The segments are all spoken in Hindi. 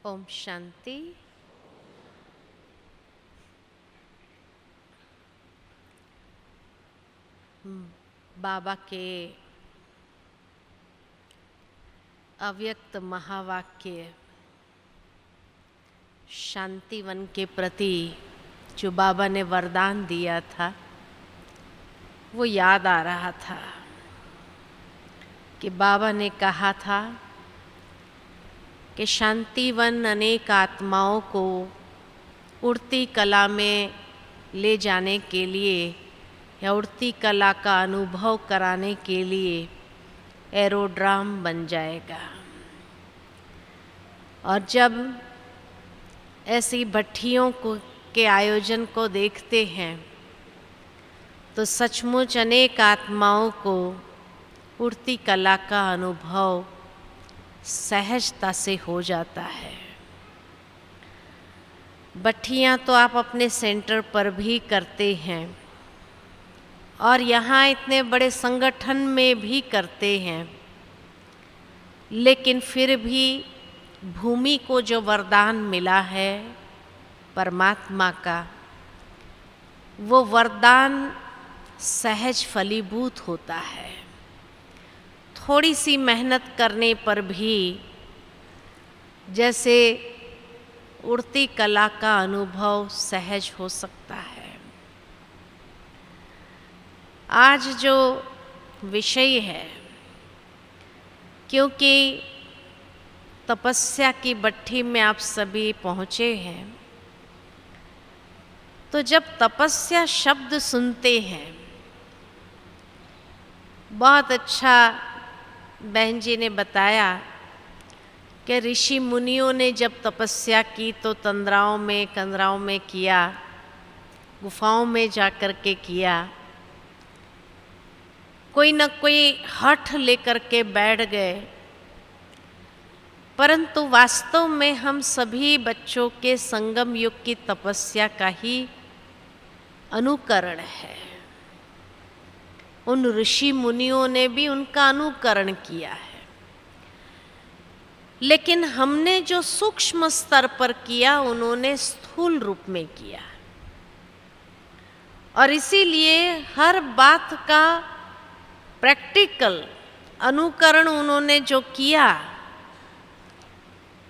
ओम शांति। बाबा के अव्यक्त महावाक्य शांतिवन के प्रति जो बाबा ने वरदान दिया था वो याद आ रहा था कि बाबा ने कहा था कि शांतिवन अनेक आत्माओं को उड़ती कला में ले जाने के लिए या उड़ती कला का अनुभव कराने के लिए एरोड्राम बन जाएगा। और जब ऐसी भट्टियों के आयोजन को देखते हैं तो सचमुच अनेक आत्माओं को उड़ती कला का अनुभव सहजता से हो जाता है। भट्टियाँ तो आप अपने सेंटर पर भी करते हैं और यहाँ इतने बड़े संगठन में भी करते हैं, लेकिन फिर भी भूमि को जो वरदान मिला है परमात्मा का, वो वरदान सहज फलीभूत होता है। थोड़ी सी मेहनत करने पर भी जैसे उड़ती कला का अनुभव सहज हो सकता है। आज जो विषय है, क्योंकि तपस्या की भट्टी में आप सभी पहुँचे हैं, तो जब तपस्या शब्द सुनते हैं, बहुत अच्छा बहन जी ने बताया कि ऋषि मुनियों ने जब तपस्या की तो तंद्राओं में कंदराओं में किया, गुफाओं में जाकर के किया, कोई न कोई हठ लेकर के बैठ गए। परंतु वास्तव में हम सभी बच्चों के संगम युग की तपस्या का ही अनुकरण है। उन ऋषि मुनियों ने भी उनका अनुकरण किया है, लेकिन हमने जो सूक्ष्म स्तर पर किया उन्होंने स्थूल रूप में किया। और इसीलिए हर बात का प्रैक्टिकल अनुकरण उन्होंने जो किया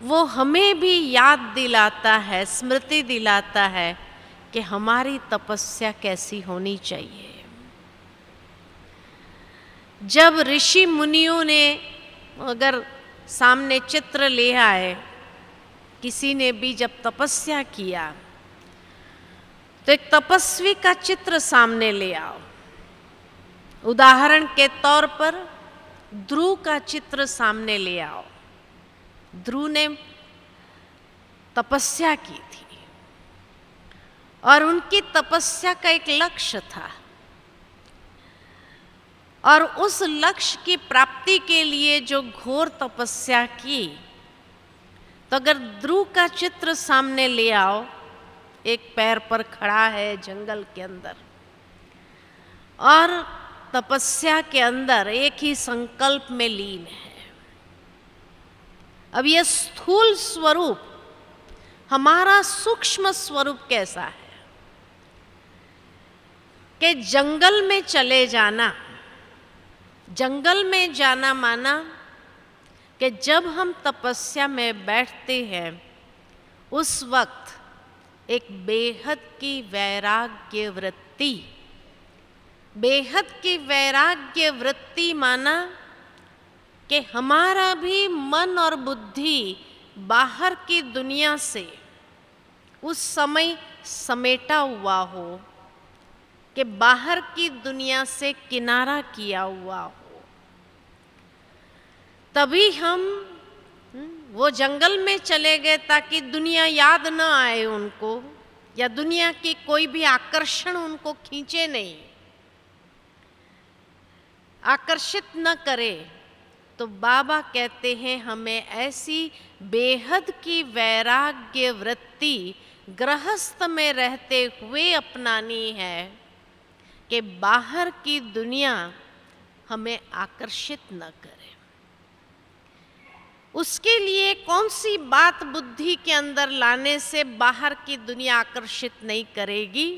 वो हमें भी याद दिलाता है, स्मृति दिलाता है कि हमारी तपस्या कैसी होनी चाहिए। जब ऋषि मुनियों ने अगर सामने चित्र ले आए, किसी ने भी जब तपस्या किया तो एक तपस्वी का चित्र सामने ले आओ। उदाहरण के तौर पर ध्रुव का चित्र सामने ले आओ। ध्रुव ने तपस्या की थी और उनकी तपस्या का एक लक्ष्य था, और उस लक्ष्य की प्राप्ति के लिए जो घोर तपस्या की, तो अगर ध्रुव का चित्र सामने ले आओ, एक पैर पर खड़ा है जंगल के अंदर और तपस्या के अंदर एक ही संकल्प में लीन है। अब यह स्थूल स्वरूप, हमारा सूक्ष्म स्वरूप कैसा है कि जंगल में चले जाना, जंगल में जाना माना कि जब हम तपस्या में बैठते हैं उस वक्त एक बेहद की वैराग्य वृत्ति, बेहद की वैराग्य वृत्ति माना कि हमारा भी मन और बुद्धि बाहर की दुनिया से उस समय समेटा हुआ हो, कि बाहर की दुनिया से किनारा किया हुआ हो। तभी हम वो जंगल में चले गए ताकि दुनिया याद न आए उनको, या दुनिया की कोई भी आकर्षण उनको खींचे नहीं, आकर्षित न करे। तो बाबा कहते हैं हमें ऐसी बेहद की वैराग्य वृत्ति गृहस्थ में रहते हुए अपनानी है कि बाहर की दुनिया हमें आकर्षित न करे। उसके लिए कौन सी बात बुद्धि के अंदर लाने से बाहर की दुनिया आकर्षित नहीं करेगी।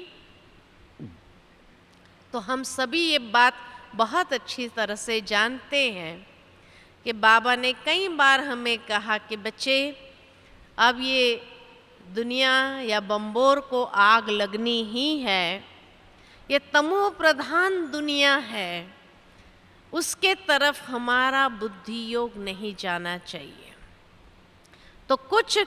तो हम सभी ये बात बहुत अच्छी तरह से जानते हैं कि बाबा ने कई बार हमें कहा कि बच्चे, अब ये दुनिया या बम्बोर को आग लगनी ही है, ये तमो प्रधान दुनिया है, उसके तरफ हमारा बुद्धि योग नहीं जाना चाहिए। तो कुछ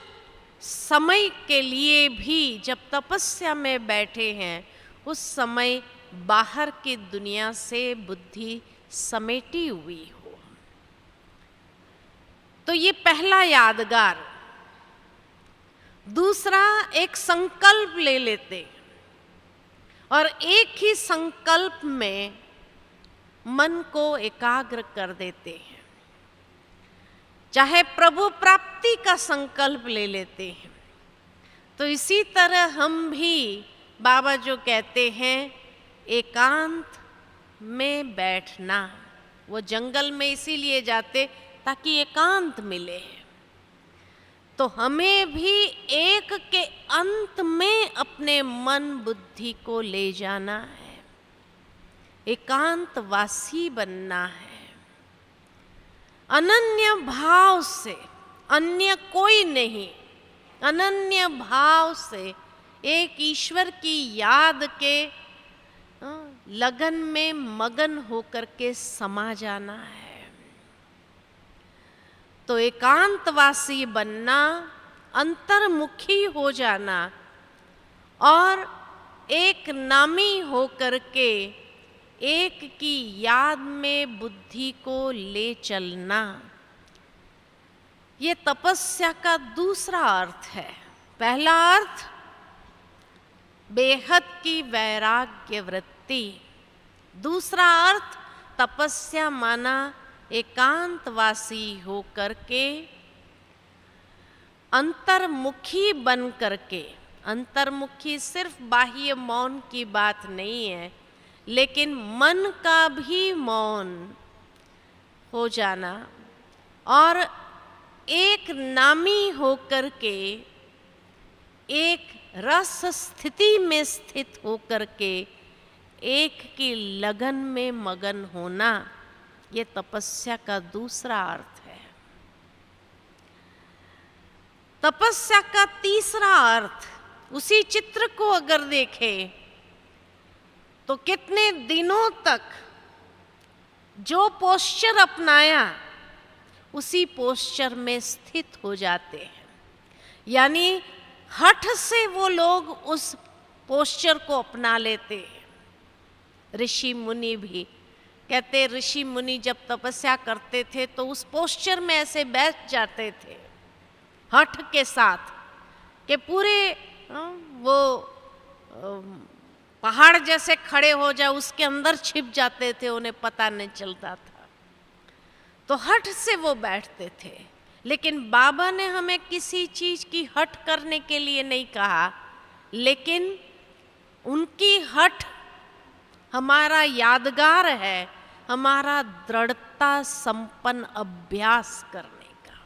समय के लिए भी जब तपस्या में बैठे हैं, उस समय बाहर की दुनिया से बुद्धि समेटी हुई हो। तो ये पहला यादगार। दूसरा, एक संकल्प ले लेते और एक ही संकल्प में मन को एकाग्र कर देते हैं। चाहे प्रभु प्राप्ति का संकल्प ले लेते हैं। तो इसी तरह हम भी, बाबा जो कहते हैं एकांत में बैठना, वो जंगल में इसीलिए जाते ताकि एकांत मिले। तो हमें भी एक के अंत में अपने मन बुद्धि को ले जाना है, एकांतवासी बनना है। अनन्य भाव से, अन्य कोई नहीं, अनन्य भाव से एक ईश्वर की याद के लगन में मगन होकर के समा जाना है। तो एकांतवासी बनना, अंतर्मुखी हो जाना और एक नामी होकर के एक की याद में बुद्धि को ले चलना, ये तपस्या का दूसरा अर्थ है। पहला अर्थ बेहद की वैराग्य वृत्ति, दूसरा अर्थ तपस्या माना एकांतवासी हो करके, अंतर्मुखी बन करके। अंतर्मुखी सिर्फ बाह्य मौन की बात नहीं है, लेकिन मन का भी मौन हो जाना और एक नामी होकर के, एक रस स्थिति में स्थित होकर के एक की लगन में मगन होना, ये तपस्या का दूसरा अर्थ है। तपस्या का तीसरा अर्थ, उसी चित्र को अगर देखें तो कितने दिनों तक जो पोस्चर अपनाया उसी पोस्चर में स्थित हो जाते हैं। यानी हठ से वो लोग उस पोस्चर को अपना लेते हैं। ऋषि मुनि भी कहते, ऋषि मुनि जब तपस्या करते थे तो उस पोस्चर में ऐसे बैठ जाते थे हठ के साथ कि पूरे वो पहाड़ जैसे खड़े हो जाए, उसके अंदर छिप जाते थे, उन्हें पता नहीं चलता था। तो हठ से वो बैठते थे। लेकिन बाबा ने हमें किसी चीज की हठ करने के लिए नहीं कहा, लेकिन उनकी हठ हमारा यादगार है, हमारा दृढ़ता संपन्न अभ्यास करने का।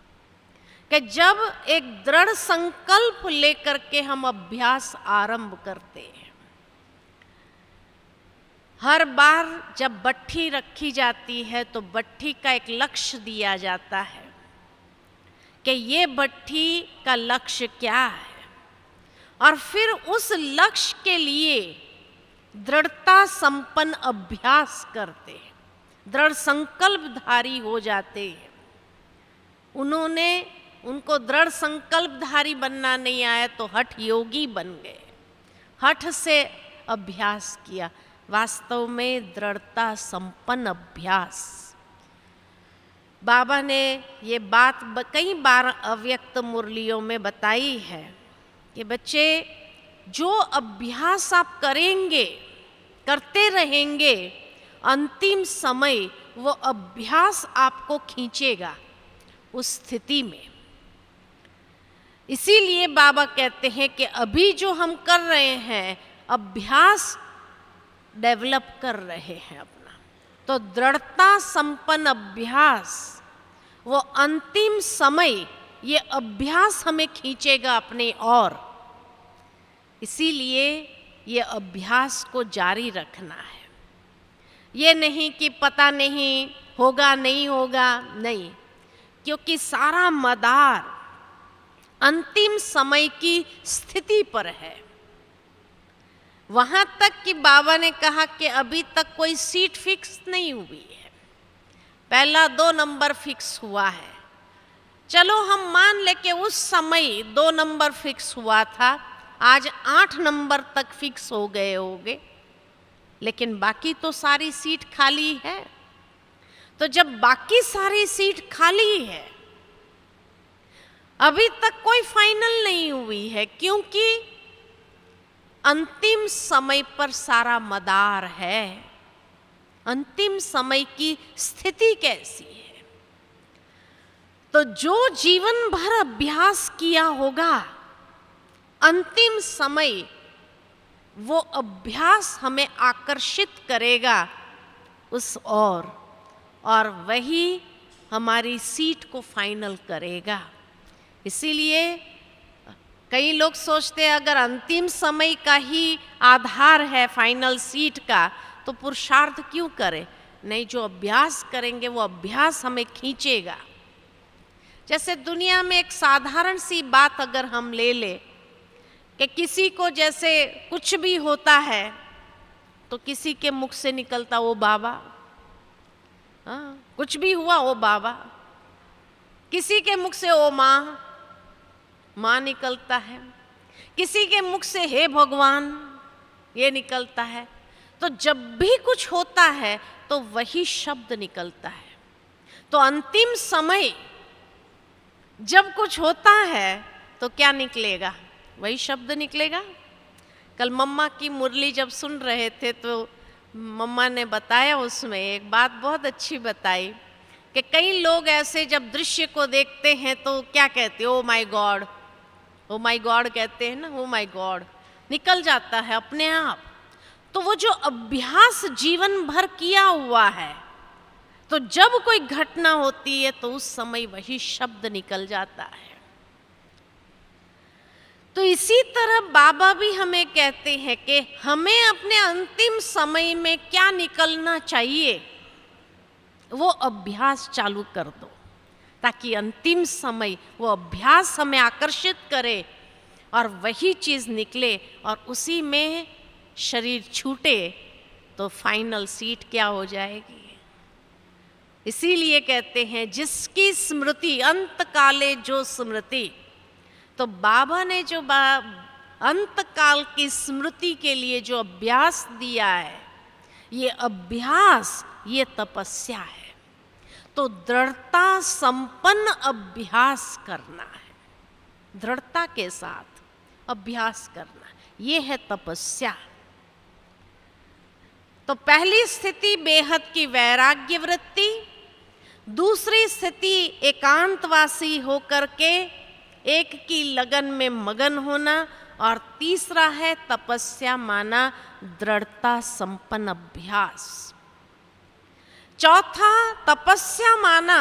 कि जब एक दृढ़ संकल्प लेकर के हम अभ्यास आरंभ करते हैं, हर बार जब बट्ठी रखी जाती है तो बट्ठी का एक लक्ष्य दिया जाता है कि ये बट्ठी का लक्ष्य क्या है, और फिर उस लक्ष्य के लिए दृढ़ता संपन्न अभ्यास करते हैं, दृढ़ संकल्पधारी हो जाते हैं। उनको दृढ़ संकल्पधारी बनना नहीं आया तो हठ योगी बन गए, हठ से अभ्यास किया। वास्तव में दृढ़ता संपन्न अभ्यास। बाबा ने ये बात कई बार अव्यक्त मुरलियों में बताई है कि बच्चे, जो अभ्यास आप करेंगे, करते रहेंगे, अंतिम समय वो अभ्यास आपको खींचेगा उस स्थिति में। इसीलिए बाबा कहते हैं कि अभी जो हम कर रहे हैं, अभ्यास डेवलप कर रहे हैं अपना, तो दृढ़ता संपन्न अभ्यास वो अंतिम समय ये अभ्यास हमें खींचेगा अपने ओर। इसीलिए ये अभ्यास को जारी रखना है। ये नहीं कि पता नहीं होगा नहीं होगा, नहीं, क्योंकि सारा मदार अंतिम समय की स्थिति पर है। वहां तक कि बाबा ने कहा कि अभी तक कोई सीट फिक्स नहीं हुई है, पहला 2 नंबर फिक्स हुआ है। चलो हम मान ले कि उस समय 2 नंबर फिक्स हुआ था, आज 8 नंबर तक फिक्स हो गए होंगे, लेकिन बाकी तो सारी सीट खाली है। तो जब बाकी सारी सीट खाली है, अभी तक कोई फाइनल नहीं हुई है, क्योंकि अंतिम समय पर सारा मदार है। अंतिम समय की स्थिति कैसी है? तो जो जीवन भर अभ्यास किया होगा, अंतिम समय वो अभ्यास हमें आकर्षित करेगा उस और वही हमारी सीट को फाइनल करेगा। इसीलिए कई लोग सोचते हैं अगर अंतिम समय का ही आधार है फाइनल सीट का, तो पुरुषार्थ क्यों करें? नहीं, जो अभ्यास करेंगे वो अभ्यास हमें खींचेगा। जैसे दुनिया में एक साधारण सी बात अगर हम ले ले कि किसी को जैसे कुछ भी होता है तो किसी के मुख से निकलता वो बाबा, हाँ, कुछ भी हुआ वो बाबा। किसी के मुख से ओ माँ, माँ निकलता है। किसी के मुख से हे भगवान ये निकलता है। तो जब भी कुछ होता है तो वही शब्द निकलता है। तो अंतिम समय जब कुछ होता है तो क्या निकलेगा? वही शब्द निकलेगा। कल मम्मा की मुरली जब सुन रहे थे तो मम्मा ने बताया, उसमें एक बात बहुत अच्छी बताई कि कई लोग ऐसे जब दृश्य को देखते हैं तो क्या कहते हैं? Oh my God, oh my God कहते हैं ना, ओ माय गॉड निकल जाता है अपने आप। तो वो जो अभ्यास जीवन भर किया हुआ है, तो जब कोई घटना होती है तो उस समय वही शब्द निकल जाता है। तो इसी तरह बाबा भी हमें कहते हैं कि हमें अपने अंतिम समय में क्या निकलना चाहिए, वो अभ्यास चालू कर दो, ताकि अंतिम समय वो अभ्यास हमें आकर्षित करे और वही चीज़ निकले और उसी में शरीर छूटे तो फाइनल सीट क्या हो जाएगी। इसीलिए कहते हैं जिसकी स्मृति अंत काले जो स्मृति। तो बाबा ने जो अंत काल की स्मृति के लिए जो अभ्यास दिया है, ये अभ्यास ये तपस्या है। तो दृढ़ता संपन्न अभ्यास करना है, दृढ़ता के साथ अभ्यास करना, ये है तपस्या। तो पहली स्थिति बेहद की वैराग्य वृत्ति, दूसरी स्थिति एकांतवासी होकर के एक की लगन में मगन होना, और तीसरा है तपस्या माना दृढ़ता संपन्न अभ्यास। चौथा तपस्या माना,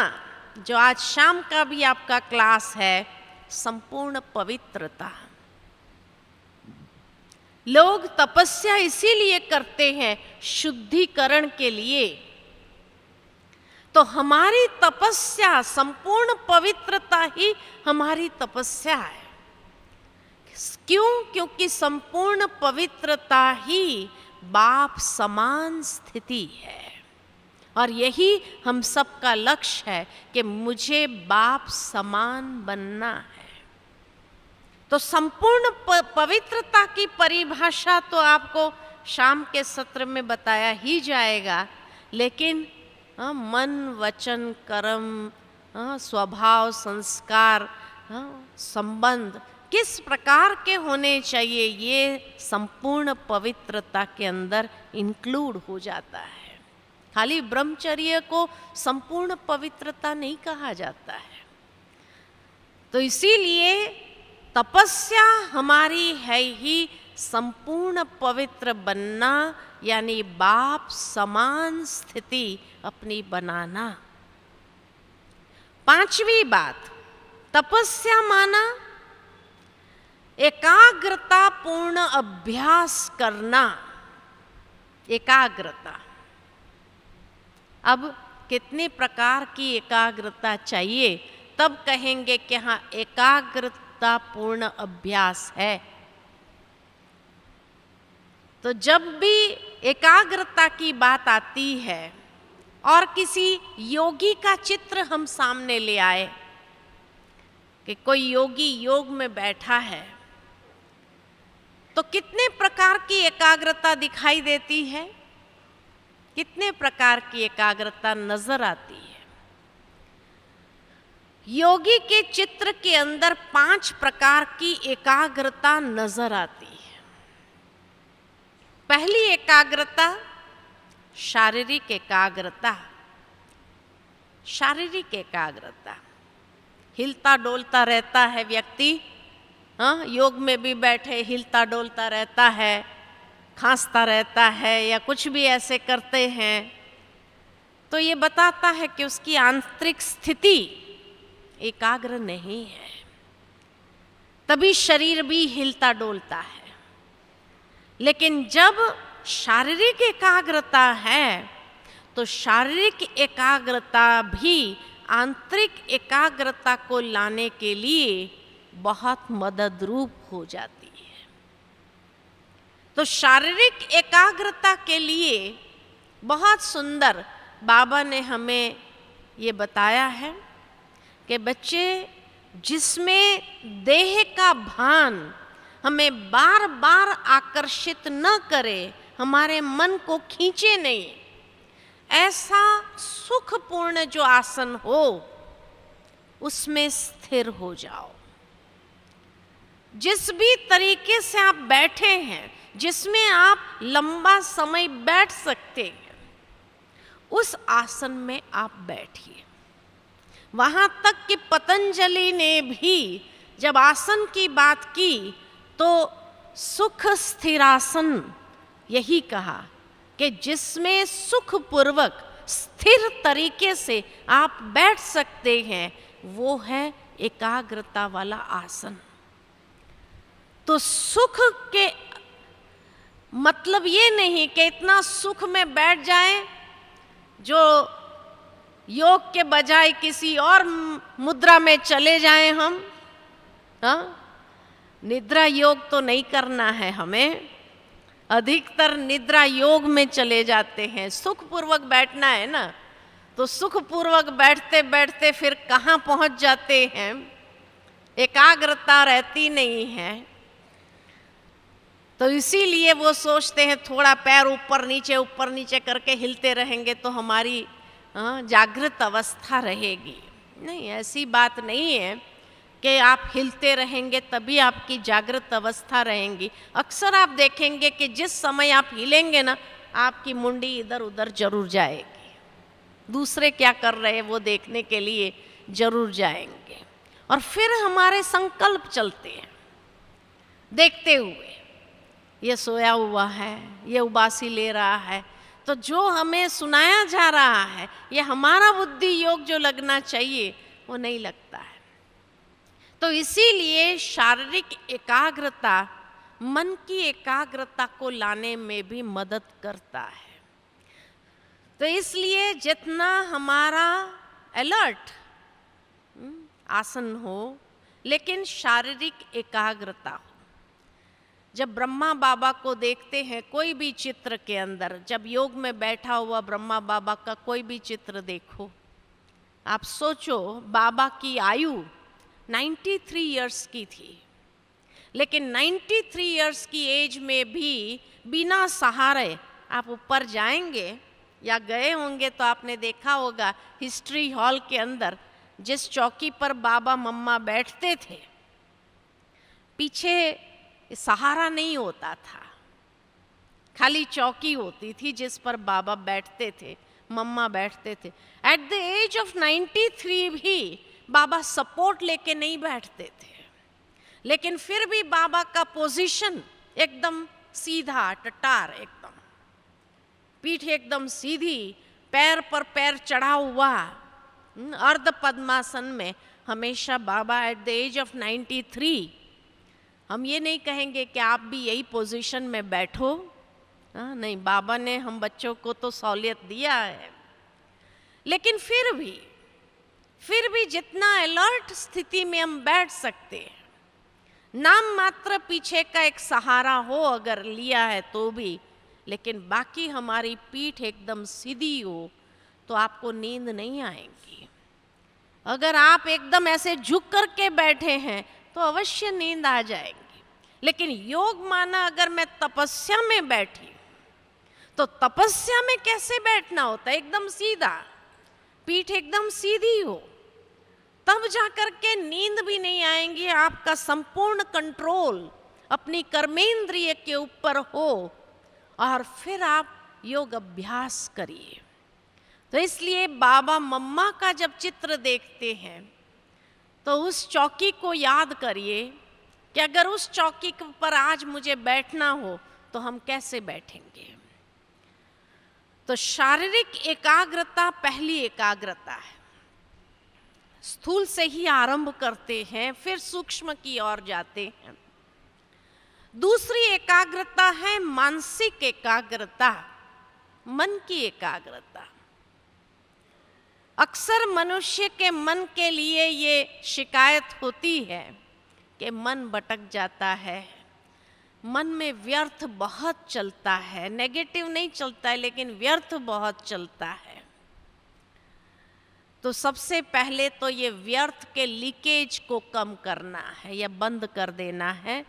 जो आज शाम का भी आपका क्लास है, संपूर्ण पवित्रता। लोग तपस्या इसीलिए करते हैं शुद्धिकरण के लिए। तो हमारी तपस्या संपूर्ण पवित्रता ही हमारी तपस्या है। क्यों? क्योंकि संपूर्ण पवित्रता ही बाप समान स्थिति है, और यही हम सबका लक्ष्य है कि मुझे बाप समान बनना है। तो संपूर्ण पवित्रता की परिभाषा तो आपको शाम के सत्र में बताया ही जाएगा, लेकिन मन वचन कर्म स्वभाव संस्कार संबंध किस प्रकार के होने चाहिए, ये संपूर्ण पवित्रता के अंदर इंक्लूड हो जाता है। खाली ब्रह्मचर्य को संपूर्ण पवित्रता नहीं कहा जाता है। तो इसीलिए तपस्या हमारी है ही संपूर्ण पवित्र बनना, यानी बाप समान स्थिति अपनी बनाना। पांचवी बात, तपस्या माना एकाग्रता पूर्ण अभ्यास करना। एकाग्रता, अब कितने प्रकार की एकाग्रता चाहिए तब कहेंगे कि हाँ एकाग्रता पूर्ण अभ्यास है। तो जब भी एकाग्रता की बात आती है और किसी योगी का चित्र हम सामने ले आए कि कोई योगी योग में बैठा है, तो कितने प्रकार की एकाग्रता दिखाई देती है, कितने प्रकार की एकाग्रता नजर आती है। योगी के चित्र के अंदर 5 प्रकार की एकाग्रता नजर आती है। पहली एकाग्रता शारीरिक एकाग्रता। शारीरिक एकाग्रता, हिलता डोलता रहता है व्यक्ति, हाँ योग में भी बैठे हिलता डोलता रहता है, खांसता रहता है या कुछ भी ऐसे करते हैं, तो ये बताता है कि उसकी आंतरिक स्थिति एकाग्र नहीं है, तभी शरीर भी हिलता डोलता है। लेकिन जब शारीरिक एकाग्रता है तो शारीरिक एकाग्रता भी आंतरिक एकाग्रता को लाने के लिए बहुत मददरूप हो जाती है। तो शारीरिक एकाग्रता के लिए बहुत सुंदर बाबा ने हमें ये बताया है कि बच्चे, जिसमें देह का भान हमें बार बार आकर्षित न करे, हमारे मन को खींचे नहीं, ऐसा सुखपूर्ण जो आसन हो उसमें स्थिर हो जाओ। जिस भी तरीके से आप बैठे हैं, जिसमें आप लंबा समय बैठ सकते हैं, उस आसन में आप बैठिए। वहां तक कि पतंजलि ने भी जब आसन की बात की तो सुख स्थिरासन यही कहा कि जिसमें सुखपूर्वक स्थिर तरीके से आप बैठ सकते हैं, वो है एकाग्रता वाला आसन। तो सुख के मतलब ये नहीं कि इतना सुख में बैठ जाए जो योग के बजाय किसी और मुद्रा में चले जाएं हम, हाँ निद्रा योग तो नहीं करना है हमें। अधिकतर निद्रा योग में चले जाते हैं, सुखपूर्वक बैठना है ना, तो सुखपूर्वक बैठते बैठते फिर कहाँ पहुँच जाते हैं, एकाग्रता रहती नहीं है। तो इसीलिए वो सोचते हैं थोड़ा पैर ऊपर नीचे करके हिलते रहेंगे तो हमारी जागृत अवस्था रहेगी। नहीं, ऐसी बात नहीं है कि आप हिलते रहेंगे तभी आपकी जागृत अवस्था रहेंगी। अक्सर आप देखेंगे कि जिस समय आप हिलेंगे ना, आपकी मुंडी इधर उधर जरूर जाएगी, दूसरे क्या कर रहे हैं वो देखने के लिए जरूर जाएंगे। और फिर हमारे संकल्प चलते हैं देखते हुए, ये सोया हुआ है, ये उबासी ले रहा है, तो जो हमें सुनाया जा रहा है, ये हमारा बुद्धि योग जो लगना चाहिए वो नहीं लगता है। तो इसीलिए शारीरिक एकाग्रता मन की एकाग्रता को लाने में भी मदद करता है। तो इसलिए जितना हमारा अलर्ट आसन हो, लेकिन शारीरिक एकाग्रता हो। जब ब्रह्मा बाबा को देखते हैं कोई भी चित्र के अंदर, जब योग में बैठा हुआ ब्रह्मा बाबा का कोई भी चित्र देखो, आप सोचो बाबा की आयु 93 इयर्स की थी, लेकिन 93 इयर्स की एज में भी बिना सहारे आप ऊपर जाएंगे, या गए होंगे तो आपने देखा होगा हिस्ट्री हॉल के अंदर जिस चौकी पर बाबा मम्मा बैठते थे, पीछे सहारा नहीं होता था, खाली चौकी होती थी जिस पर बाबा बैठते थे, मम्मा बैठते थे। एट द एज ऑफ 93 भी बाबा सपोर्ट लेके नहीं बैठते थे, लेकिन फिर भी बाबा का पोजीशन एकदम सीधा टटार, एकदम पीठ एकदम सीधी, पैर पर पैर चढ़ा हुआ, अर्ध पद्मासन में हमेशा बाबा एट द एज ऑफ 93, हम ये नहीं कहेंगे कि आप भी यही पोजीशन में बैठो। नहीं, बाबा ने हम बच्चों को तो सहूलियत दिया है, लेकिन फिर भी जितना अलर्ट स्थिति में हम बैठ सकते हैं, नाम मात्र पीछे का एक सहारा हो अगर लिया है तो भी, लेकिन बाकी हमारी पीठ एकदम सीधी हो तो आपको नींद नहीं आएगी। अगर आप एकदम ऐसे झुक करके बैठे हैं तो अवश्य नींद आ जाएगी। लेकिन योग माना अगर मैं तपस्या में बैठी, तो तपस्या में कैसे बैठना होता है? एकदम सीधा, पीठ एकदम सीधी हो, तब जाकर के नींद भी नहीं आएंगी। आपका संपूर्ण कंट्रोल अपनी कर्मेंद्रिय के ऊपर हो और फिर आप योग अभ्यास करिए। तो इसलिए बाबा मम्मा का जब चित्र देखते हैं तो उस चौकी को याद करिए कि अगर उस चौकी पर आज मुझे बैठना हो तो हम कैसे बैठेंगे। तो शारीरिक एकाग्रता पहली एकाग्रता है, स्थूल से ही आरंभ करते हैं, फिर सूक्ष्म की ओर जाते हैं। दूसरी एकाग्रता है मानसिक एकाग्रता, मन की एकाग्रता। अक्सर मनुष्य के मन के लिए ये शिकायत होती है कि मन भटक जाता है, मन में व्यर्थ बहुत चलता है। नेगेटिव नहीं चलता है, लेकिन व्यर्थ बहुत चलता है। तो सबसे पहले तो ये व्यर्थ के लीकेज को कम करना है या बंद कर देना है,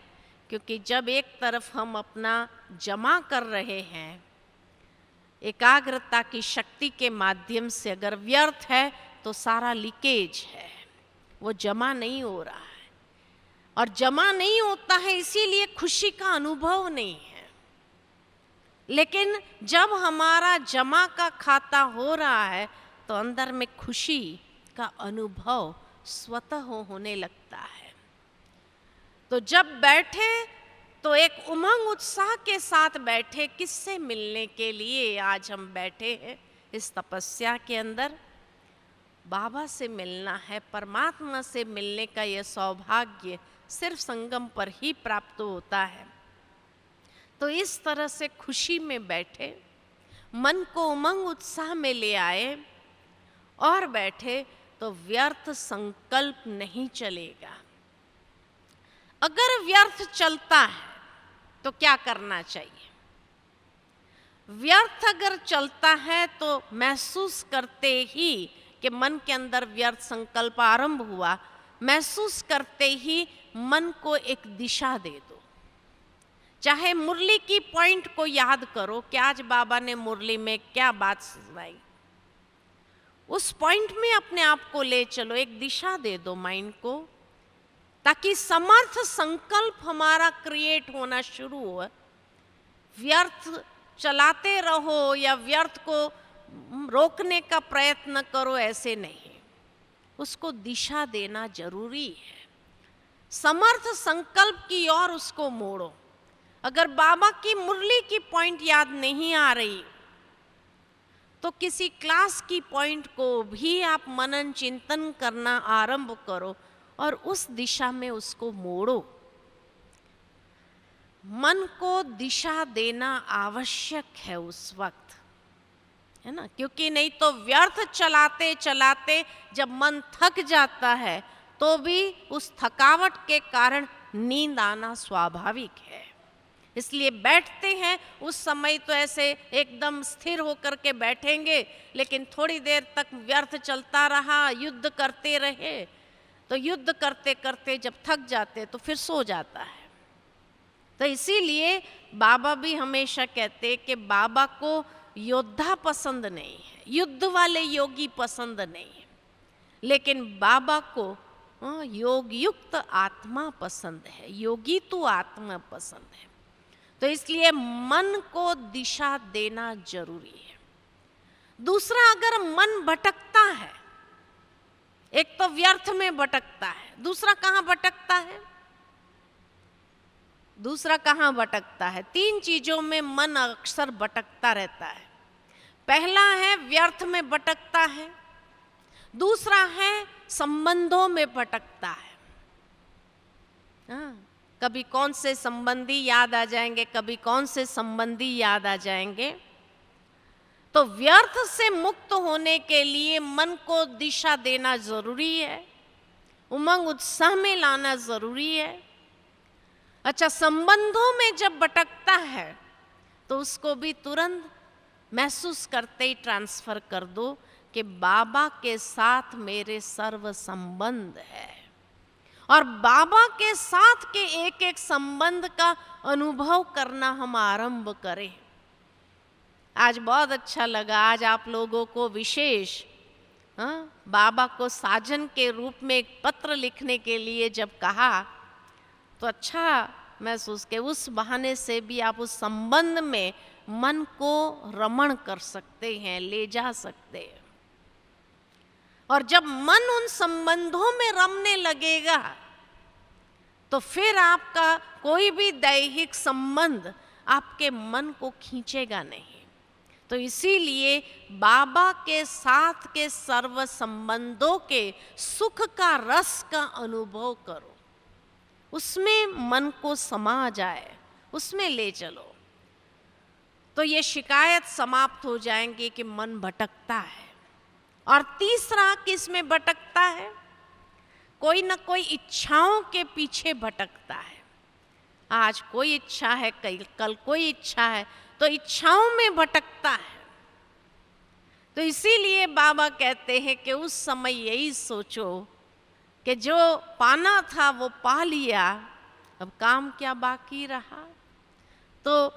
क्योंकि जब एक तरफ हम अपना जमा कर रहे हैं एकाग्रता की शक्ति के माध्यम से, अगर व्यर्थ है तो सारा लीकेज है, वो जमा नहीं हो रहा है। और जमा नहीं होता है इसीलिए खुशी का अनुभव नहीं है। लेकिन जब हमारा जमा का खाता हो रहा है तो अंदर में खुशी का अनुभव स्वतः होने लगता है। तो जब बैठे तो एक उमंग उत्साह के साथ बैठे। किससे मिलने के लिए आज हम बैठे हैं इस तपस्या के अंदर? बाबा से मिलना है। परमात्मा से मिलने का यह सौभाग्य सिर्फ संगम पर ही प्राप्त होता है। तो इस तरह से खुशी में बैठे, मन को उमंग उत्साह में ले आए और बैठे तो व्यर्थ संकल्प नहीं चलेगा। अगर व्यर्थ चलता है तो क्या करना चाहिए? व्यर्थ अगर चलता है तो महसूस करते ही कि मन के अंदर व्यर्थ संकल्प आरंभ हुआ, महसूस करते ही मन को एक दिशा दे दो। चाहे मुरली की पॉइंट को याद करो कि आज बाबा ने मुरली में क्या बात सुनाई, उस पॉइंट में अपने आप को ले चलो, एक दिशा दे दो माइंड को, ताकि समर्थ संकल्प हमारा क्रिएट होना शुरू हो। व्यर्थ चलाते रहो या व्यर्थ को रोकने का प्रयत्न करो, ऐसे नहीं, उसको दिशा देना जरूरी है। समर्थ संकल्प की ओर उसको मोड़ो। अगर बाबा की मुरली की पॉइंट याद नहीं आ रही तो किसी क्लास की पॉइंट को भी आप मनन चिंतन करना आरंभ करो और उस दिशा में उसको मोड़ो। मन को दिशा देना आवश्यक है उस वक्त, है ना, क्योंकि नहीं तो व्यर्थ चलाते चलाते जब मन थक जाता है तो भी उस थकावट के कारण नींद आना स्वाभाविक है। इसलिए बैठते हैं उस समय तो ऐसे एकदम स्थिर होकर के बैठेंगे, लेकिन थोड़ी देर तक व्यर्थ चलता रहा, युद्ध करते रहे, तो युद्ध करते करते जब थक जाते तो फिर सो जाता है। तो इसीलिए बाबा भी हमेशा कहते कि बाबा को योद्धा पसंद नहीं है, युद्ध वाले योगी पसंद नहीं है, लेकिन बाबा को योग युक्त आत्मा पसंद है, योगी तो आत्मा पसंद है। तो इसलिए मन को दिशा देना जरूरी है। दूसरा, अगर मन भटकता है, एक तो व्यर्थ में भटकता है, दूसरा कहाँ भटकता है? दूसरा कहाँ भटकता है? तीन चीजों में मन अक्सर भटकता रहता है। पहला है व्यर्थ में भटकता है, दूसरा है संबंधों में भटकता है। हाँ, कभी कौन से संबंधी याद आ जाएंगे, कभी कौन से संबंधी याद आ जाएंगे। तो व्यर्थ से मुक्त होने के लिए मन को दिशा देना जरूरी है, उमंग उत्साह में लाना जरूरी है। अच्छा, संबंधों में जब भटकता है तो उसको भी तुरंत महसूस करते ही ट्रांसफर कर दो कि बाबा के साथ मेरे सर्व संबंध है, और बाबा के साथ के एक एक संबंध का अनुभव करना हम आरंभ करें। आज बहुत अच्छा लगा, आज आप लोगों को विशेष बाबा को साजन के रूप में एक पत्र लिखने के लिए जब कहा तो अच्छा महसूस के उस बहाने से भी आप उस संबंध में मन को रमण कर सकते हैं, ले जा सकते हैं। और जब मन उन संबंधों में रमने लगेगा तो फिर आपका कोई भी दैहिक संबंध आपके मन को खींचेगा नहीं। तो इसीलिए बाबा के साथ के सर्व संबंधों के सुख का रस का अनुभव करो, उसमें मन को समा जाए, उसमें ले चलो, तो ये शिकायत समाप्त हो जाएंगी कि मन भटकता है। और तीसरा किस में भटकता है? कोई ना कोई इच्छाओं के पीछे भटकता है। आज कोई इच्छा है, कल कोई इच्छा है, तो इच्छाओं में भटकता है। तो इसीलिए बाबा कहते हैं कि उस समय यही सोचो कि जो पाना था वो पा लिया, अब काम क्या बाकी रहा। तो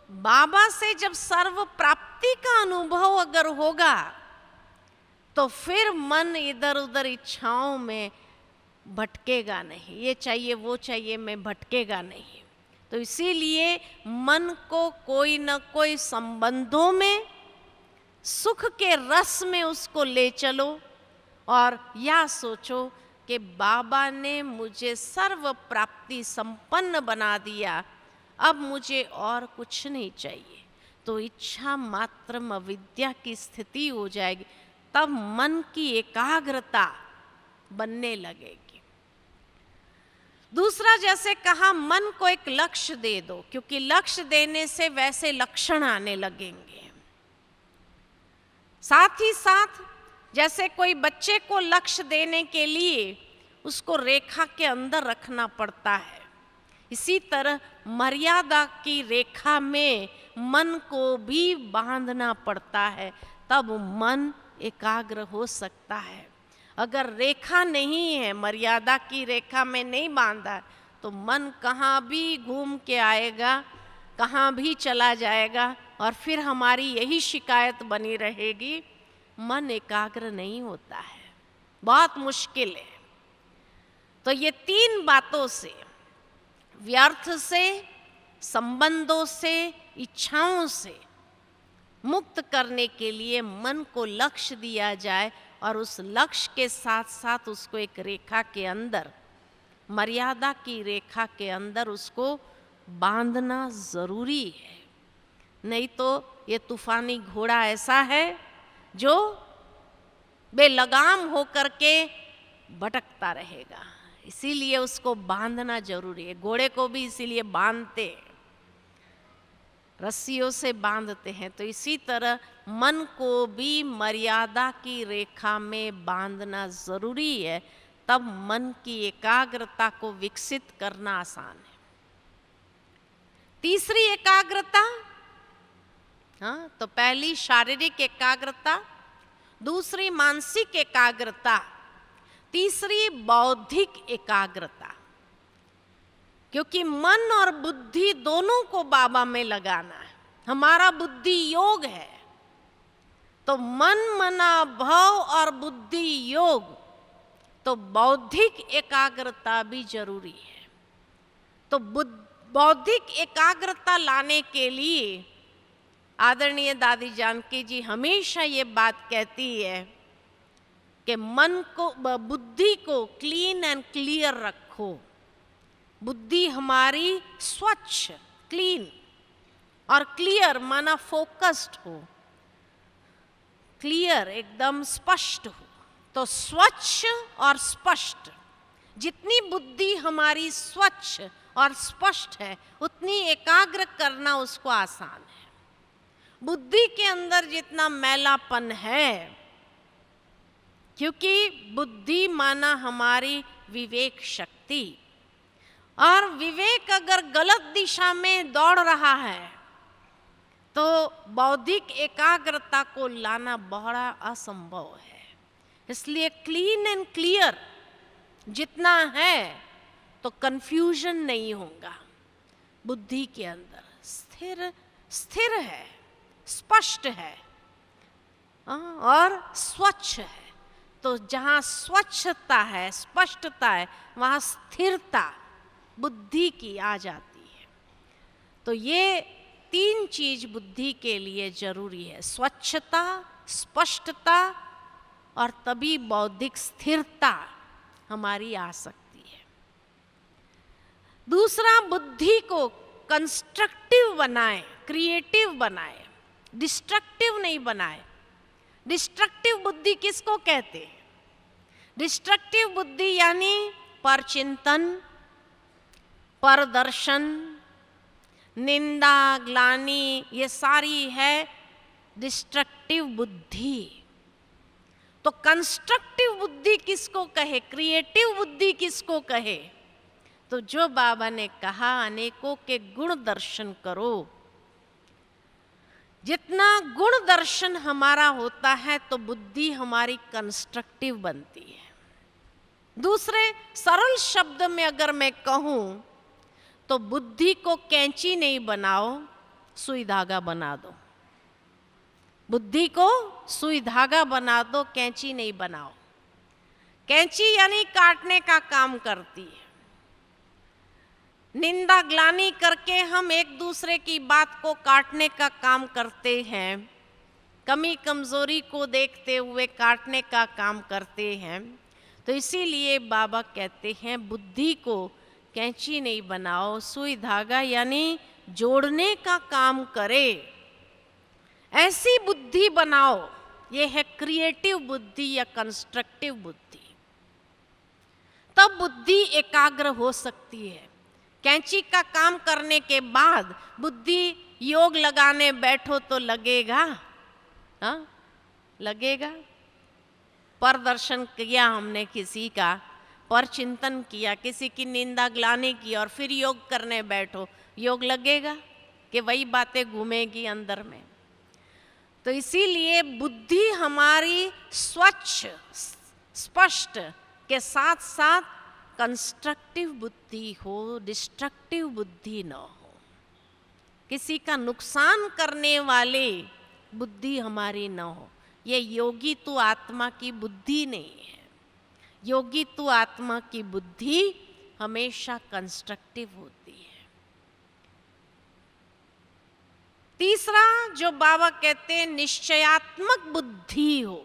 बाबा से जब सर्व प्राप्ति का अनुभव अगर होगा तो फिर मन इधर उधर इच्छाओं में भटकेगा नहीं, ये चाहिए वो चाहिए में भटकेगा नहीं। तो इसीलिए मन को कोई न कोई संबंधों में सुख के रस में उसको ले चलो, और या सोचो कि बाबा ने मुझे सर्व प्राप्ति संपन्न बना दिया, अब मुझे और कुछ नहीं चाहिए। तो इच्छा मात्र अविद्या की स्थिति हो जाएगी, तब मन की एकाग्रता बनने लगेगी। दूसरा, जैसे कहा, मन को एक लक्ष्य दे दो, क्योंकि लक्ष्य देने से वैसे लक्षण आने लगेंगे। साथ ही साथ जैसे कोई बच्चे को लक्ष्य देने के लिए उसको रेखा के अंदर रखना पड़ता है, इसी तरह मर्यादा की रेखा में मन को भी बांधना पड़ता है, तब मन एकाग्र हो सकता है। अगर रेखा नहीं है, मर्यादा की रेखा में नहीं बांधा, तो मन कहाँ भी घूम के आएगा, कहाँ भी चला जाएगा, और फिर हमारी यही शिकायत बनी रहेगी, मन एकाग्र नहीं होता है, बहुत मुश्किल है। तो ये तीन बातों से, व्यर्थ से, संबंधों से, इच्छाओं से मुक्त करने के लिए मन को लक्ष्य दिया जाए, और उस लक्ष्य के साथ साथ उसको एक रेखा के अंदर, मर्यादा की रेखा के अंदर उसको बांधना जरूरी है। नहीं तो ये तूफानी घोड़ा ऐसा है जो बेलगाम होकर के भटकता रहेगा, इसीलिए उसको बांधना जरूरी है। घोड़े को भी इसीलिए बांधते हैं, रस्सियों से बांधते हैं। तो इसी तरह मन को भी मर्यादा की रेखा में बांधना जरूरी है, तब मन की एकाग्रता को विकसित करना आसान है। तीसरी एकाग्रता, हाँ, तो पहली शारीरिक एकाग्रता, दूसरी मानसिक एकाग्रता, तीसरी बौद्धिक एकाग्रता। क्योंकि मन और बुद्धि दोनों को बाबा में लगाना है, हमारा बुद्धि योग है, तो मन मना भव और बुद्धि योग, तो बौद्धिक एकाग्रता भी जरूरी है। तो बौद्धिक एकाग्रता लाने के लिए आदरणीय दादी जानकी जी हमेशा ये बात कहती है कि मन को, बुद्धि को क्लीन एंड क्लियर रखो। बुद्धि हमारी स्वच्छ, क्लीन और क्लियर माना फोकस्ड हो, क्लियर एकदम स्पष्ट हो। तो स्वच्छ और स्पष्ट, जितनी बुद्धि हमारी स्वच्छ और स्पष्ट है उतनी एकाग्र करना उसको आसान है। बुद्धि के अंदर जितना मैलापन है, क्योंकि बुद्धि माना हमारी विवेक शक्ति, और विवेक अगर गलत दिशा में दौड़ रहा है तो बौद्धिक एकाग्रता को लाना बड़ा असंभव है। इसलिए क्लीन एंड क्लियर जितना है तो कंफ्यूजन नहीं होगा। बुद्धि के अंदर स्थिर है, स्पष्ट है और स्वच्छ है। तो जहाँ स्वच्छता है, स्पष्टता है, वहाँ स्थिरता बुद्धि की आ जाती है। तो ये 3 चीज बुद्धि के लिए जरूरी है, स्वच्छता, स्पष्टता और तभी बौद्धिक स्थिरता हमारी आ सकती है। दूसरा, बुद्धि को कंस्ट्रक्टिव बनाए, क्रिएटिव बनाए, डिस्ट्रक्टिव नहीं बनाए। डिस्ट्रक्टिव बुद्धि किसको कहते हैं? डिस्ट्रक्टिव बुद्धि यानी परचिंतन, परदर्शन, निंदा, ग्लानि, ये सारी है डिस्ट्रक्टिव बुद्धि। तो कंस्ट्रक्टिव बुद्धि किसको कहे, क्रिएटिव बुद्धि किसको कहे? तो जो बाबा ने कहा अनेकों के गुण दर्शन करो। जितना गुण दर्शन हमारा होता है तो बुद्धि हमारी कंस्ट्रक्टिव बनती है। दूसरे सरल शब्द में अगर मैं कहूं तो बुद्धि को कैंची नहीं बनाओ, सुई धागा बना दो। बुद्धि को सुई धागा बना दो, कैंची नहीं बनाओ। कैंची यानी काटने का काम करती है। निंदा ग्लानि करके हम एक दूसरे की बात को काटने का काम करते हैं, कमी कमजोरी को देखते हुए काटने का काम करते हैं। तो इसीलिए बाबा कहते हैं बुद्धि को कैंची नहीं बनाओ, सुई धागा यानी जोड़ने का काम करे, ऐसी बुद्धि बनाओ। ये है क्रिएटिव बुद्धि या कंस्ट्रक्टिव बुद्धि। तब बुद्धि एकाग्र हो सकती है। कैंची का काम करने के बाद बुद्धि योग लगाने बैठो तो लगेगा, हाँ लगेगा। परदर्शन किया हमने किसी का, पर चिंतन किया, किसी की निंदा ग्लानि की और फिर योग करने बैठो, योग लगेगा कि वही बातें घूमेगी अंदर में? तो इसीलिए बुद्धि हमारी स्वच्छ स्पष्ट के साथ साथ कंस्ट्रक्टिव बुद्धि हो, डिस्ट्रक्टिव बुद्धि न हो। किसी का नुकसान करने वाले बुद्धि हमारी न हो। ये योगी तू आत्मा की बुद्धि नहीं है। योगी तू आत्मा की बुद्धि हमेशा कंस्ट्रक्टिव होती है। तीसरा जो बाबा कहते हैं निश्चयात्मक बुद्धि हो,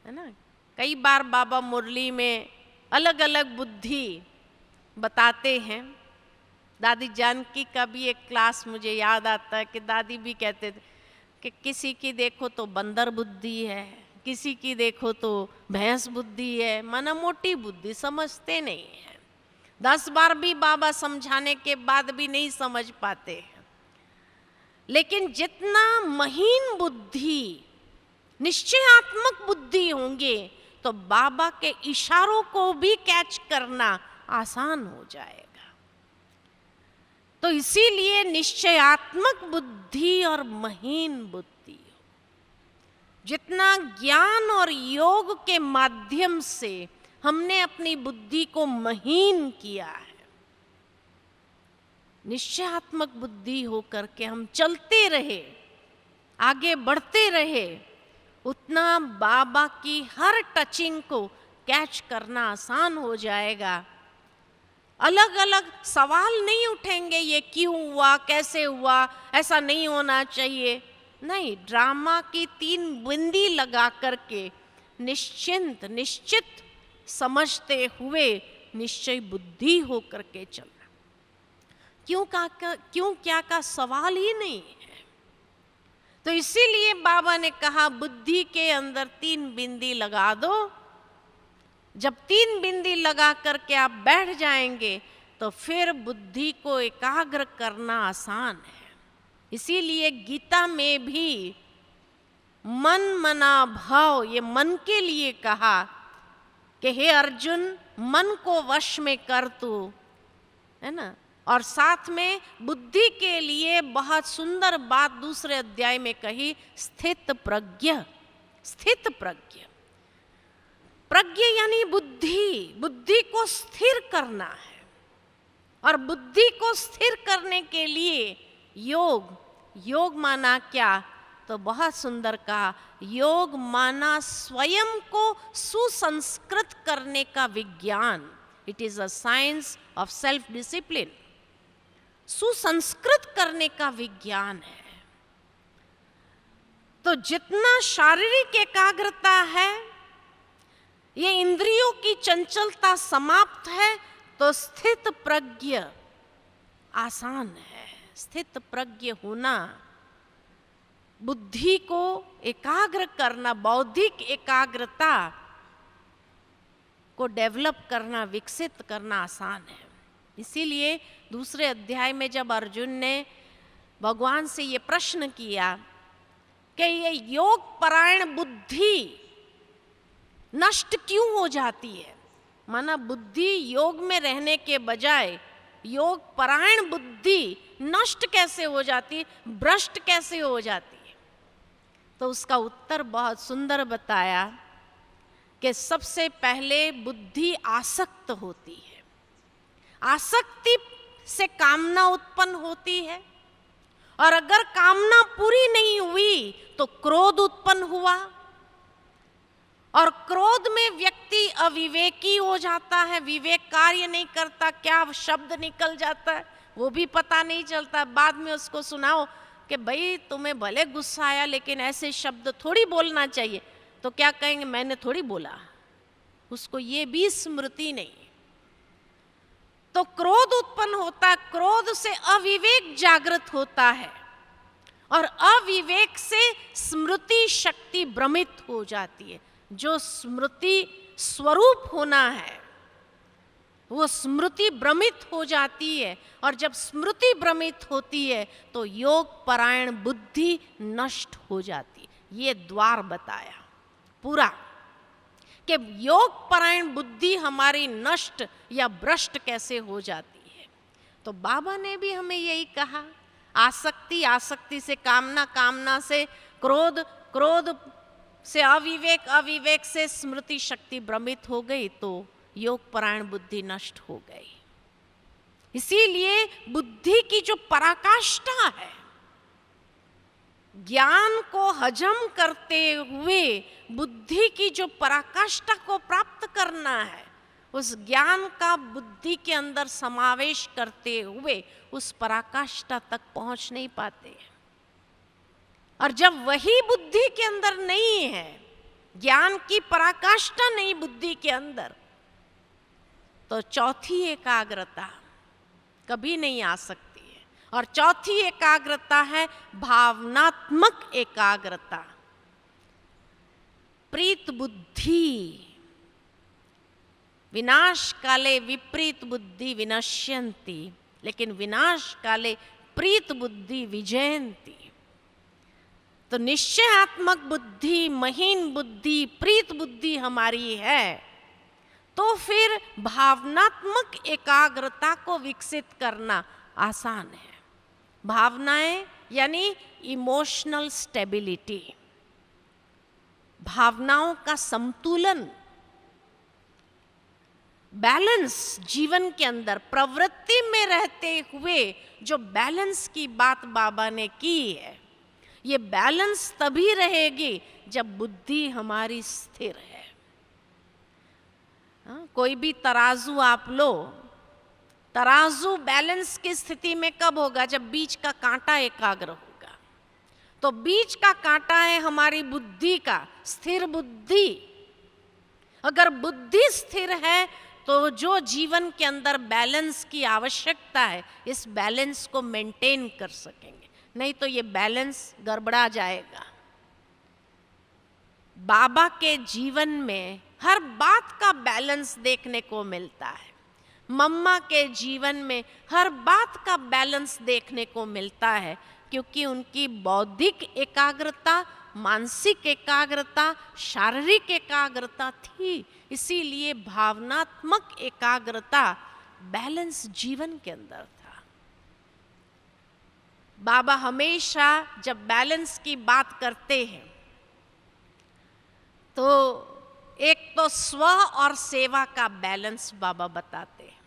है ना। कई बार बाबा मुरली में अलग अलग बुद्धि बताते हैं। दादी जानकी का भी एक क्लास मुझे याद आता है कि दादी भी कहते थे कि किसी की देखो तो बंदर बुद्धि है, किसी की देखो तो भैंस बुद्धि है, माना मोटी बुद्धि, समझते नहीं है। 10 बार भी बाबा समझाने के बाद भी नहीं समझ पाते हैं। लेकिन जितना महीन बुद्धि, निश्चयात्मक बुद्धि होंगे तो बाबा के इशारों को भी कैच करना आसान हो जाएगा। तो इसीलिए निश्चयात्मक बुद्धि और महीन बुद्धि हो। जितना ज्ञान और योग के माध्यम से हमने अपनी बुद्धि को महीन किया है, निश्चयात्मक बुद्धि होकर के हम चलते रहे, आगे बढ़ते रहे, उतना बाबा की हर टचिंग को कैच करना आसान हो जाएगा। अलग अलग सवाल नहीं उठेंगे, ये क्यों हुआ, कैसे हुआ, ऐसा नहीं होना चाहिए। नहीं, ड्रामा की 3 बिंदी लगा करके निश्चित समझते हुए निश्चय बुद्धि होकर के चलना। क्यों क्या का सवाल ही नहीं है। तो तो इसीलिए बाबा ने कहा बुद्धि के अंदर 3 बिंदी लगा दो। जब 3 बिंदी लगा करके आप बैठ जाएंगे तो फिर बुद्धि को एकाग्र करना आसान है। इसीलिए गीता में भी मन मना भाव, ये मन के लिए कहा कि हे अर्जुन मन को वश में कर तू, है ना। और साथ में बुद्धि के लिए बहुत सुंदर बात दूसरे अध्याय में कही, स्थित प्रज्ञ। स्थित प्रज्ञ, प्रज्ञ यानी बुद्धि, बुद्धि को स्थिर करना है। और बुद्धि को स्थिर करने के लिए योग, योग माना क्या, तो बहुत सुंदर कहा, योग माना स्वयं को सुसंस्कृत करने का विज्ञान। It is a science of self discipline. सुसंस्कृत करने का विज्ञान है। तो जितना शारीरिक एकाग्रता है, ये इंद्रियों की चंचलता समाप्त है, तो स्थित प्रज्ञ आसान है। स्थित प्रज्ञ होना, बुद्धि को एकाग्र करना, बौद्धिक एकाग्रता को डेवलप करना, विकसित करना आसान है। इसीलिए दूसरे अध्याय में जब अर्जुन ने भगवान से ये प्रश्न किया कि ये योग परायण बुद्धि नष्ट क्यों हो जाती है, माना बुद्धि योग में रहने के बजाय योग परायण बुद्धि नष्ट कैसे हो जाती है, भ्रष्ट कैसे हो जाती है, तो उसका उत्तर बहुत सुंदर बताया कि सबसे पहले बुद्धि आसक्त होती है। आसक्ति से कामना उत्पन्न होती है, और अगर कामना पूरी नहीं हुई तो क्रोध उत्पन्न हुआ, और क्रोध में व्यक्ति अविवेकी हो जाता है, विवेक कार्य नहीं करता, क्या शब्द निकल जाता है वो भी पता नहीं चलता। बाद में उसको सुनाओ कि भाई तुम्हें भले गुस्सा आया लेकिन ऐसे शब्द थोड़ी बोलना चाहिए, तो क्या कहेंगे, मैंने थोड़ी बोला, उसको ये भी स्मृति नहीं। तो क्रोध उत्पन्न होता, क्रोध से अविवेक जागृत होता है, और अविवेक से स्मृति शक्ति भ्रमित हो जाती है। जो स्मृति स्वरूप होना है वो स्मृति भ्रमित हो जाती है, और जब स्मृति भ्रमित होती है तो योग परायण बुद्धि नष्ट हो जाती है। ये द्वार बताया पूरा कि योग परायण बुद्धि हमारी नष्ट या भ्रष्ट कैसे हो जाती है। तो बाबा ने भी हमें यही कहा, आसक्ति, आसक्ति से कामना, कामना से क्रोध, क्रोध से अविवेक, अविवेक से स्मृति शक्ति भ्रमित हो गई तो योग परायण बुद्धि नष्ट हो गई। इसीलिए बुद्धि की जो पराकाष्ठा है, ज्ञान को हजम करते हुए बुद्धि की जो पराकाष्ठा को प्राप्त करना है, उस ज्ञान का बुद्धि के अंदर समावेश करते हुए उस पराकाष्ठा तक पहुंच नहीं पाते। और जब वही बुद्धि के अंदर नहीं है, ज्ञान की पराकाष्ठा नहीं बुद्धि के अंदर, तो चौथी एकाग्रता कभी नहीं आ सकती है। और चौथी एकाग्रता है भावनात्मक एकाग्रता, प्रीत बुद्धि। विनाश काले विपरीत बुद्धि विनश्यन्ति, लेकिन विनाश काले प्रीत बुद्धि विजयन्ति। तो निश्चयात्मक बुद्धि, महीन बुद्धि, प्रीत बुद्धि हमारी है, तो फिर भावनात्मक एकाग्रता को विकसित करना आसान है। भावनाएं यानी इमोशनल स्टेबिलिटी, भावनाओं का संतुलन, बैलेंस जीवन के अंदर, प्रवृत्ति में रहते हुए जो बैलेंस की बात बाबा ने की है, ये बैलेंस तभी रहेगी जब बुद्धि हमारी स्थिर है। कोई भी तराजू आप लो, तराजू बैलेंस की स्थिति में कब होगा, जब बीच का कांटा एकाग्र होगा। तो बीच का कांटा है हमारी बुद्धि का, स्थिर बुद्धि। अगर बुद्धि स्थिर है तो जो जीवन के अंदर बैलेंस की आवश्यकता है, इस बैलेंस को मेंटेन कर सकेंगे। नहीं तो ये बैलेंस गड़बड़ा जाएगा। बाबा के जीवन में हर बात का बैलेंस देखने को मिलता है। मम्मा के जीवन में हर बात का बैलेंस देखने को मिलता है, क्योंकि उनकी बौद्धिक एकाग्रता, मानसिक एकाग्रता, शारीरिक एकाग्रता थी, इसीलिए भावनात्मक एकाग्रता बैलेंस जीवन के अंदर था। बाबा हमेशा जब बैलेंस की बात करते हैं तो एक तो स्व और सेवा का बैलेंस बाबा बताते हैं,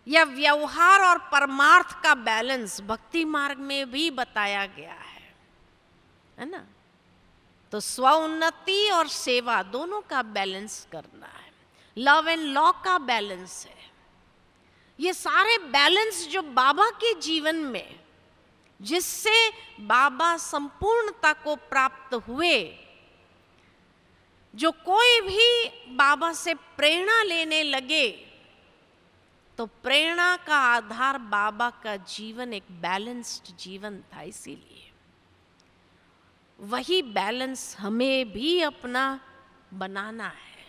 या व्यवहार और परमार्थ का बैलेंस भक्ति मार्ग में भी बताया गया है ना। तो स्व उन्नति और सेवा दोनों का बैलेंस करना है। लव एंड लॉ का बैलेंस है। ये सारे बैलेंस जो बाबा के जीवन में, जिससे बाबा संपूर्णता को प्राप्त हुए, जो कोई भी बाबा से प्रेरणा लेने लगे तो प्रेरणा का आधार बाबा का जीवन एक बैलेंस्ड जीवन था। इसीलिए वही बैलेंस हमें भी अपना बनाना है,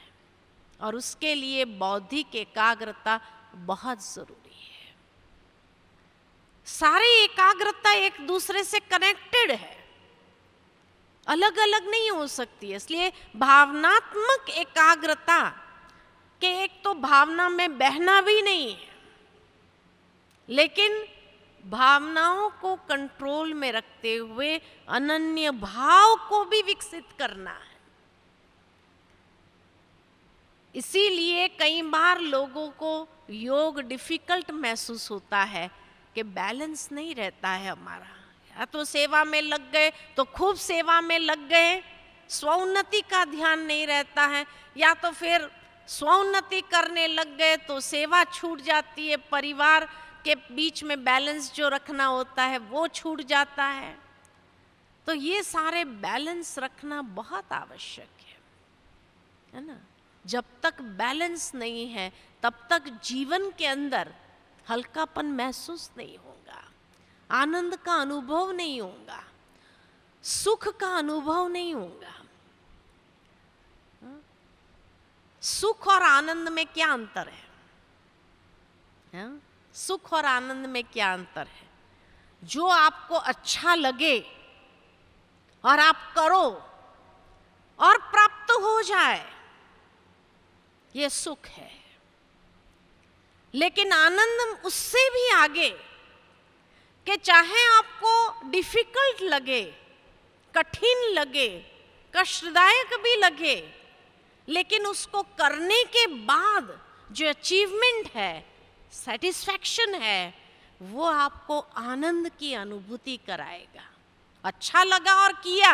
और उसके लिए बौद्धिक एकाग्रता बहुत जरूरी है। सारी एकाग्रता एक दूसरे से कनेक्टेड है, अलग अलग नहीं हो सकती। इसलिए भावनात्मक एकाग्रता के एक तो भावना में बहना भी नहीं है, लेकिन भावनाओं को कंट्रोल में रखते हुए अनन्य भाव को भी विकसित करना है। इसीलिए कई बार लोगों को योग डिफिकल्ट महसूस होता है कि बैलेंस नहीं रहता है हमारा। या तो सेवा में लग गए तो खूब सेवा में लग गए, स्वोन्नति का ध्यान नहीं रहता है, या तो फिर स्वोन्नति करने लग गए तो सेवा छूट जाती है, परिवार के बीच में बैलेंस जो रखना होता है वो छूट जाता है। तो ये सारे बैलेंस रखना बहुत आवश्यक है ना। जब तक बैलेंस नहीं है तब तक जीवन के अंदर हल्कापन महसूस नहीं होगा, आनंद का अनुभव नहीं होगा, सुख का अनुभव नहीं होगा। सुख और आनंद में क्या अंतर है? सुख और आनंद में क्या अंतर है? जो आपको अच्छा लगे और आप करो और प्राप्त हो जाए, ये सुख है। लेकिन आनंद उससे भी आगे, कि चाहे आपको डिफिकल्ट लगे, कठिन लगे, कष्टदायक भी लगे, लेकिन उसको करने के बाद जो अचीवमेंट है, सेटिस्फैक्शन है, वो आपको आनंद की अनुभूति कराएगा। अच्छा लगा और किया,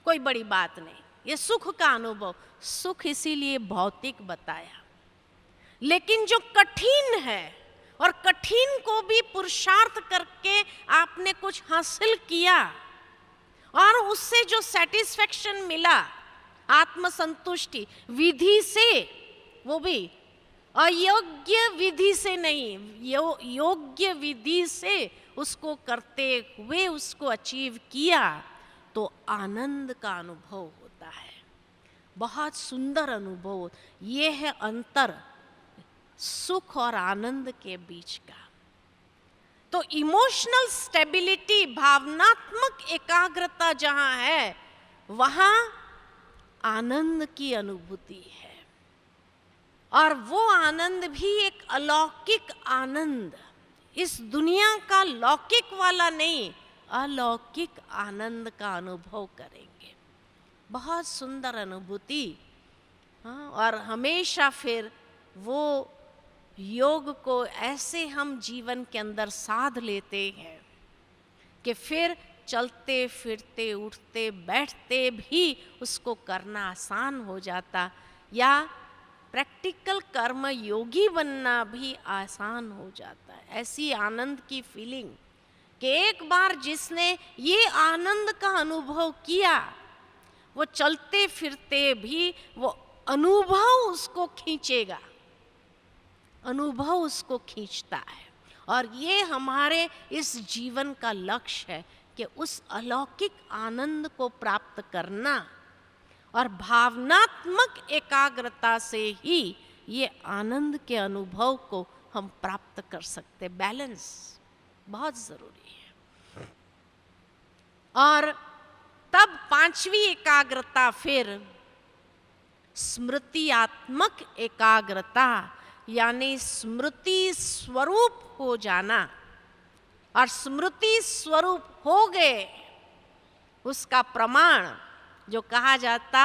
कोई बड़ी बात नहीं, ये सुख का अनुभव। सुख इसीलिए भौतिक बताया। लेकिन जो कठिन है, और कठिन को भी पुरुषार्थ करके आपने कुछ हासिल किया और उससे जो सेटिस्फैक्शन मिला, आत्मसंतुष्टि, विधि से, वो भी अयोग्य विधि से नहीं, योग्य विधि से उसको करते हुए उसको अचीव किया, तो आनंद का अनुभव होता है, बहुत सुंदर अनुभव। ये है अंतर सुख और आनंद के बीच का। तो इमोशनल स्टेबिलिटी, भावनात्मक एकाग्रता जहां है, वहां आनंद की अनुभूति है, और वो आनंद भी एक अलौकिक आनंद, इस दुनिया का लौकिक वाला नहीं, अलौकिक आनंद का अनुभव करेंगे। बहुत सुंदर अनुभूति। और हमेशा फिर वो योग को ऐसे हम जीवन के अंदर साध लेते हैं कि फिर चलते फिरते उठते बैठते भी उसको करना आसान हो जाता, या प्रैक्टिकल कर्म योगी बनना भी आसान हो जाता है। ऐसी आनंद की फीलिंग कि एक बार जिसने ये आनंद का अनुभव किया, वो चलते फिरते भी वो अनुभव उसको खींचेगा, अनुभव उसको खींचता है। और ये हमारे इस जीवन का लक्ष्य है कि उस अलौकिक आनंद को प्राप्त करना, और भावनात्मक एकाग्रता से ही ये आनंद के अनुभव को हम प्राप्त कर सकते। बैलेंस बहुत जरूरी है। और तब पांचवी एकाग्रता फिर स्मृतियात्मक एकाग्रता, यानी स्मृति स्वरूप हो जाना। और स्मृति स्वरूप हो गए उसका प्रमाण जो कहा जाता,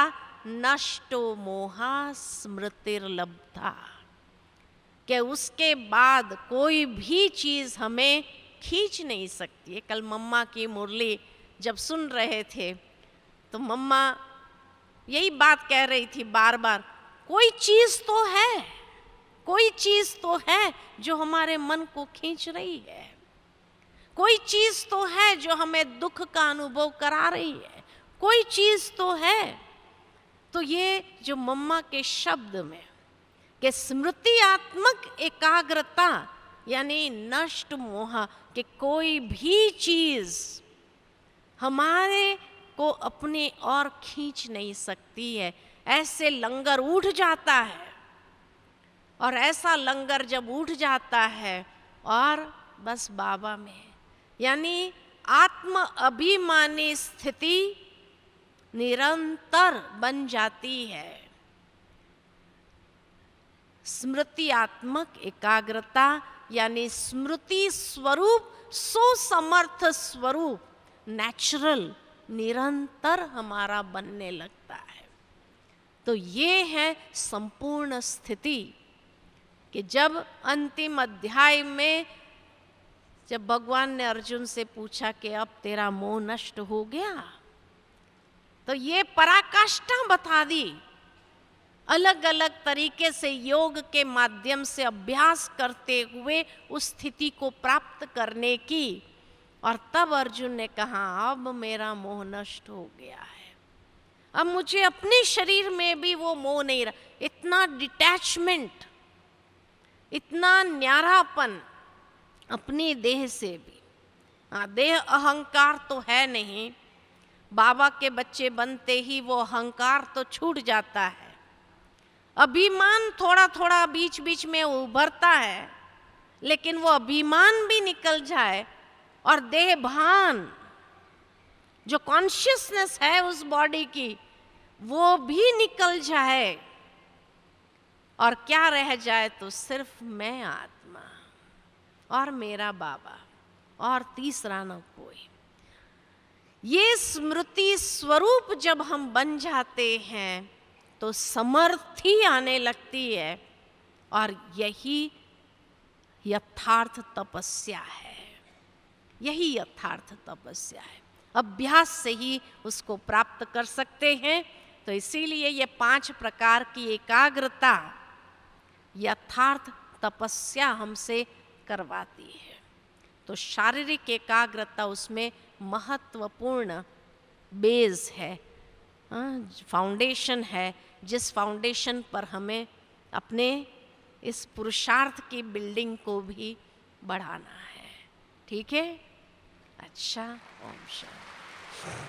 नष्टो मोहा स्मृतिर्लब्धा, कि उसके बाद कोई भी चीज हमें खींच नहीं सकती है। कल मम्मा की मुरली जब सुन रहे थे तो मम्मा यही बात कह रही थी बार बार, कोई चीज तो है, कोई चीज तो है जो हमारे मन को खींच रही है, कोई चीज तो है जो हमें दुख का अनुभव करा रही है, कोई चीज तो है। तो ये जो मम्मा के शब्द में कि स्मृतियात्मक एकाग्रता यानी नष्ट मोह, कि कोई भी चीज हमारे को अपने और खींच नहीं सकती है, ऐसे लंगर उठ जाता है। और ऐसा लंगर जब उठ जाता है और बस बाबा में, यानी आत्म अभिमानी स्थिति निरंतर बन जाती है। स्मृतियात्मक एकाग्रता यानी स्मृति स्वरूप, सुसमर्थ स्वरूप, नेचुरल, निरंतर हमारा बनने लगता है। तो ये है संपूर्ण स्थिति कि जब अंतिम अध्याय में जब भगवान ने अर्जुन से पूछा कि अब तेरा मोह नष्ट हो गया, तो ये पराकाष्ठा बता दी, अलग अलग तरीके से योग के माध्यम से अभ्यास करते हुए उस स्थिति को प्राप्त करने की। और तब अर्जुन ने कहा अब मेरा मोह नष्ट हो गया है, अब मुझे अपने शरीर में भी वो मोह नहीं रहा। इतना डिटैचमेंट, इतना न्यारापन अपनी देह से भी। हाँ, देह अहंकार तो है नहीं, बाबा के बच्चे बनते ही वो अहंकार तो छूट जाता है, अभिमान थोड़ा थोड़ा बीच बीच में उभरता है, लेकिन वो अभिमान भी निकल जाए और देह भान, जो कॉन्शियसनेस है उस बॉडी की, वो भी निकल जाए और क्या रह जाए तो सिर्फ मैं आत्मा और मेरा बाबा, और तीसरा न कोई। ये स्मृति स्वरूप जब हम बन जाते हैं तो समर्थी आने लगती है, और यही यथार्थ तपस्या है, यही यथार्थ तपस्या है। अभ्यास से ही उसको प्राप्त कर सकते हैं। तो इसीलिए ये 5 प्रकार की एकाग्रता यथार्थ तपस्या हमसे करवाती है। तो शारीरिक एकाग्रता उसमें महत्वपूर्ण बेस है, फाउंडेशन है, जिस फाउंडेशन पर हमें अपने इस पुरुषार्थ की बिल्डिंग को भी बढ़ाना है। ठीक है? अच्छा, ओम शांति।